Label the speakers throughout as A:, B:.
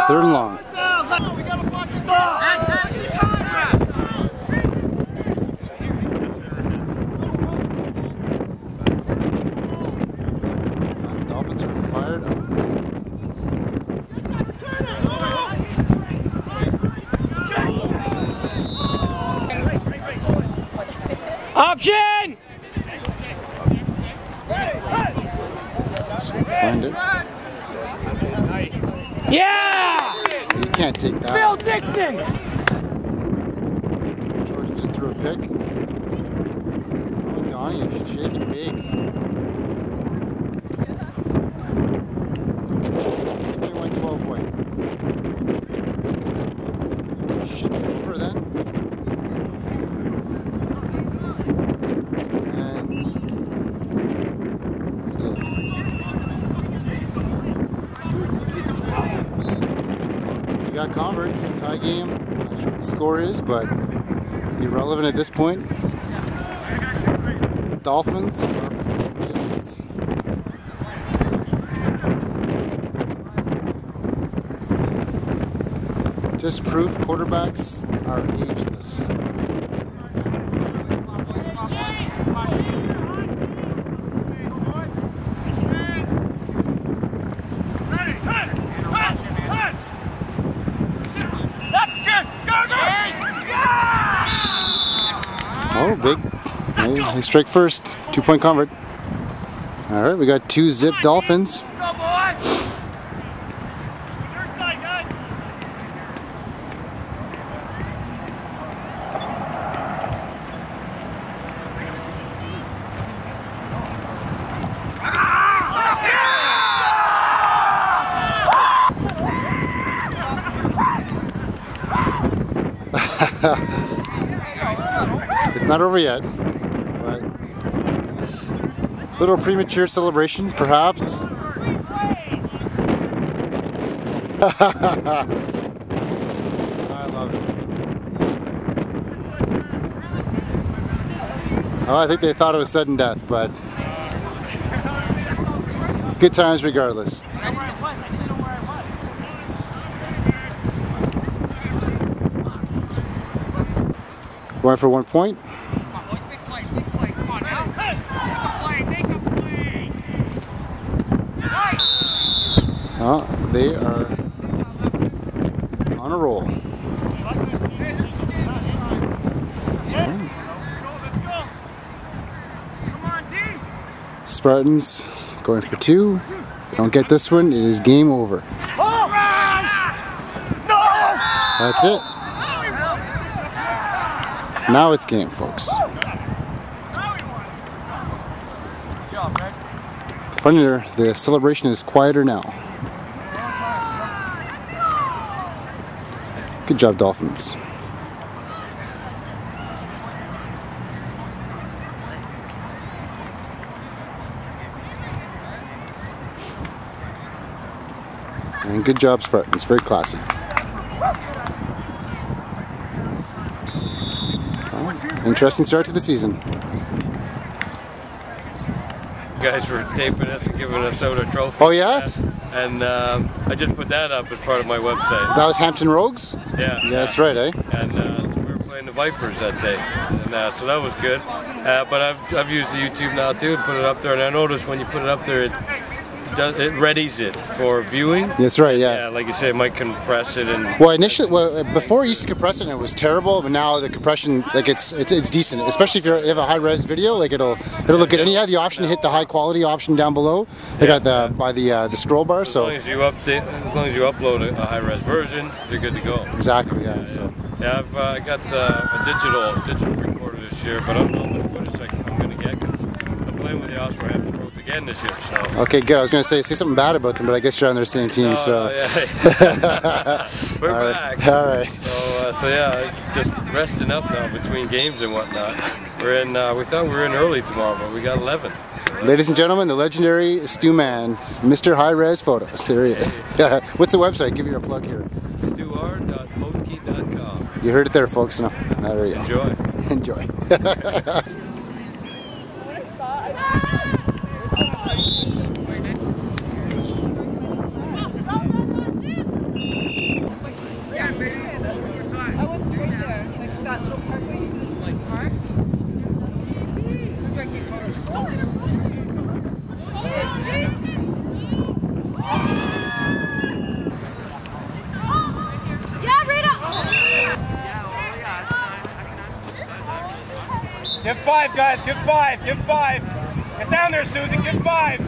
A: Third and long. Dolphins are fired up.
B: Option!
A: Find it.
B: Yeah!
A: You can't take that.
B: Phil Dixon!
A: Jordan just threw a pick. Oh, Donnie, you're shaking big. 21-12 white. Should be over then. We got converts, tie game. Not sure what the score is, but irrelevant at this point. Dolphins are for reals. Just proof quarterbacks are ageless. Oh, big. They strike first. 2-point convert. All right, we got 2-zip Dolphins. It's not over yet, but little premature celebration, perhaps. I love it. Oh, I think they thought it was sudden death, but good times regardless. Going for 1 point. Oh, they are on a roll. Spartans going for 2. If they don't get this one, it is game over. That's it. Now it's game, folks. Funnier, the celebration is quieter now. Good job, Dolphins. And good job, Spartans. Very classy. Interesting start to the season.
C: You guys were taping us and giving us out a trophy.
A: Oh yeah?
C: And I just put that up as part of my website.
A: That was Hampton Rogues?
C: Yeah.
A: Yeah, that's right, eh?
C: And so we were playing the Vipers that day. And so that was good. But I've used the YouTube now too and put it up there. And I noticed when you put it up there, it readies it for viewing.
A: That's right, yeah.
C: Yeah, like you say, it might compress it and.
A: Well, initially, before it used to compress it, and it was terrible. But now the compression, like it's decent. Especially if you have a high res video, like it'll look good. And you have the option to hit the high quality option down below. They got the scroll bar.
C: As long as you upload a high res version, you're good to go.
A: Exactly, yeah. So.
C: Yeah, I got a digital recorder this year, but I don't know how much footage I'm going to get because I'm playing with the Oscar Hampton Rogues again this year. So.
A: Okay, good. I was going to say something bad about them, but I guess you're on their same team. So.
C: Yeah. We're back.
A: All right.
C: So yeah, just resting up now between games and whatnot. We're in. We thought we were in early tomorrow, but we got 11.
A: Ladies and gentlemen, the legendary Stu Man, Mr. High Res Photos. Here he is. What's the website? Give you a plug here.
C: stuart.photokey.com.
A: You heard it there, folks. No, there you go.
C: Enjoy.
A: Enjoy.
D: Give 5, guys. Give 5. Give 5. Get down there, Susan. Give 5.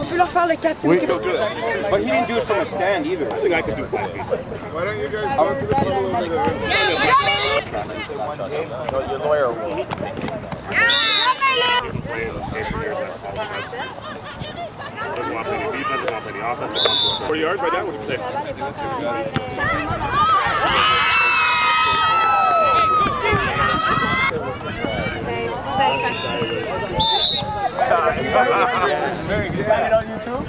E: On peut leur faire le 4, s'il vous plaît.
D: But he didn't do it from a stand either. I think I could do 5 feet.
F: Why don't you guys go to the pool over there?
D: Your lawyer will.
F: Doesn't want to play any defense, doesn't want to play any offense. 40 yards right now? What do you say?
D: You got it on YouTube?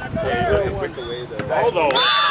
F: Hold on.